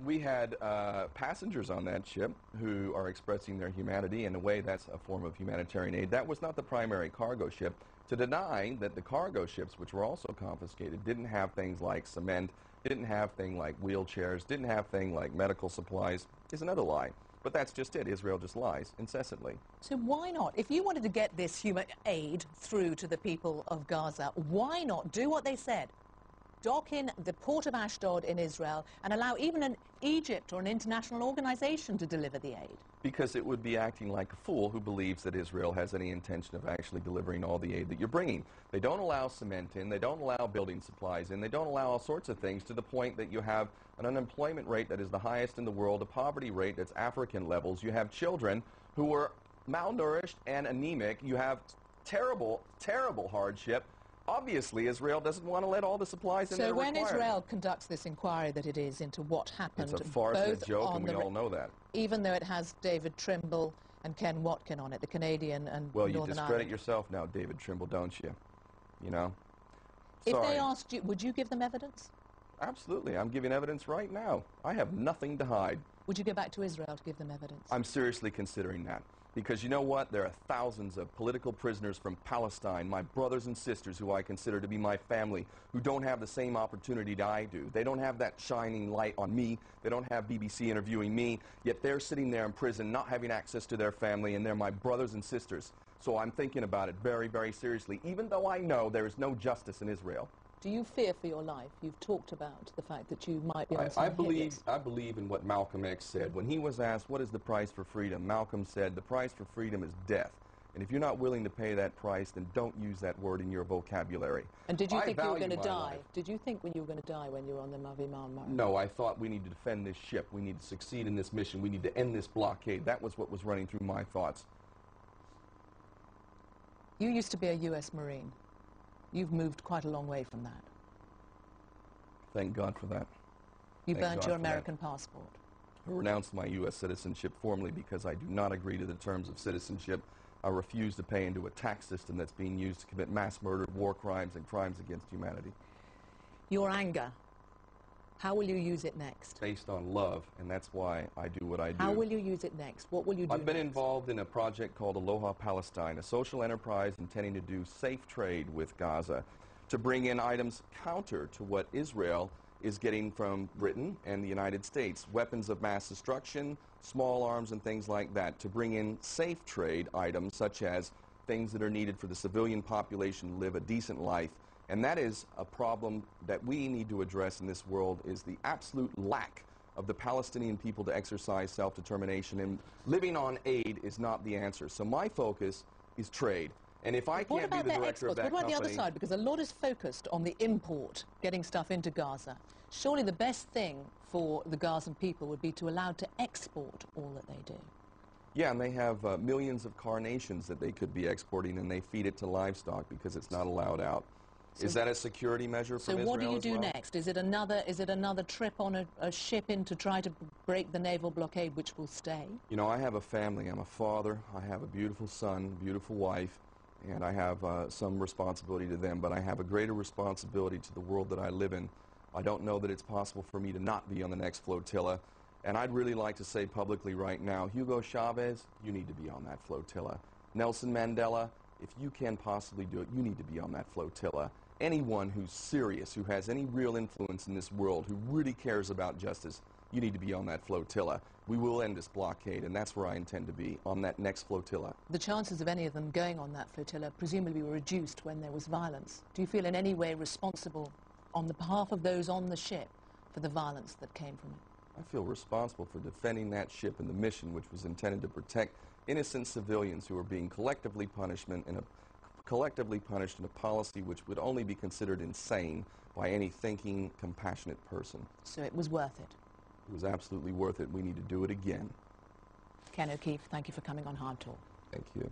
We had passengers on that ship who are expressing their humanity. In a way, that's a form of humanitarian aid. That was not the primary cargo ship. To deny that the cargo ships, which were also confiscated, didn't have things like cement, didn't have things like wheelchairs, didn't have things like medical supplies, is another lie. But that's just it. Israel just lies incessantly. So why not? If you wanted to get this human aid through to the people of Gaza, why not do what they said? Dock in the port of Ashdod in Israel and allow even an Egypt or an international organization to deliver the aid? Because it would be acting like a fool who believes that Israel has any intention of actually delivering all the aid that you're bringing. They don't allow cement in, they don't allow building supplies in, they don't allow all sorts of things, to the point that you have an unemployment rate that is the highest in the world, a poverty rate that's African levels. You have children who are malnourished and anemic. You have terrible, terrible hardship. Obviously, Israel doesn't want to let all the supplies in that are required. So when Israel conducts this inquiry that it is into what happened, it's a farce and a joke, and we all know that. Even though it has David Trimble and Ken Watkin on it, the Canadian and well, Northern you discredit Ireland. Yourself now, David Trimble, don't you? You know? If they asked you, would you give them evidence? Absolutely. I'm giving evidence right now. I have nothing to hide. Would you go back to Israel to give them evidence? I'm seriously considering that. Because you know what? There are thousands of political prisoners from Palestine, my brothers and sisters who I consider to be my family, who don't have the same opportunity that I do. They don't have that shining light on me. They don't have BBC interviewing me. Yet they're sitting there in prison, not having access to their family, and they're my brothers and sisters. So I'm thinking about it very, very seriously, even though I know there is no justice in Israel. Do you fear for your life? You've talked about the fact that you might be on some I believe in what Malcolm X said. When he was asked, what is the price for freedom? Malcolm said, the price for freedom is death. And if you're not willing to pay that price, then don't use that word in your vocabulary. And did you think you were going to die? Did you think when you were going to die when you were on the Mavi Marmara? No, I thought we need to defend this ship. We need to succeed in this mission. We need to end this blockade. That was what was running through my thoughts. You used to be a U.S. Marine. You've moved quite a long way from that. Thank God for that. You burned your American passport. I renounced my U.S. citizenship formally because I do not agree to the terms of citizenship. I refuse to pay into a tax system that's being used to commit mass murder, war crimes, and crimes against humanity. Your anger, how will you use it next? Based on love, and that's why I do what I do. How will you use it next? What will you do I've been involved in a project called Aloha Palestine, a social enterprise intending to do safe trade with Gaza, to bring in items counter to what Israel is getting from Britain and the United States, weapons of mass destruction, small arms and things like that, to bring in safe trade items such as things that are needed for the civilian population to live a decent life. And that is a problem that we need to address in this world, is the absolute lack of the Palestinian people to exercise self-determination, and living on aid is not the answer. So my focus is trade. And if I can't be the director of that company... What about the other side? Because a lot is focused on the import, getting stuff into Gaza. Surely the best thing for the Gazan people would be to allow to export all that they do. Yeah, and they have millions of carnations that they could be exporting, and they feed it to livestock because it's not allowed out. So is that a security measure from Israel as well? So what do you do next? Is it another trip on a ship in to try to break the naval blockade, which will stay? You know, I have a family. I'm a father. I have a beautiful son, beautiful wife, and I have some responsibility to them, but I have a greater responsibility to the world that I live in. I don't know that it's possible for me to not be on the next flotilla, and I'd really like to say publicly right now, Hugo Chavez, you need to be on that flotilla. Nelson Mandela, if you can possibly do it, you need to be on that flotilla. Anyone who's serious, who has any real influence in this world, who really cares about justice, you need to be on that flotilla. We will end this blockade, and that's where I intend to be, on that next flotilla. The chances of any of them going on that flotilla presumably were reduced when there was violence. Do you feel in any way responsible on the behalf of those on the ship for the violence that came from it? I feel responsible for defending that ship and the mission, which was intended to protect innocent civilians who are being collectively punished in a policy which would only be considered insane by any thinking, compassionate person. So it was worth it? It was absolutely worth it. We need to do it again. Ken O'Keefe, thank you for coming on Hard Talk. Thank you.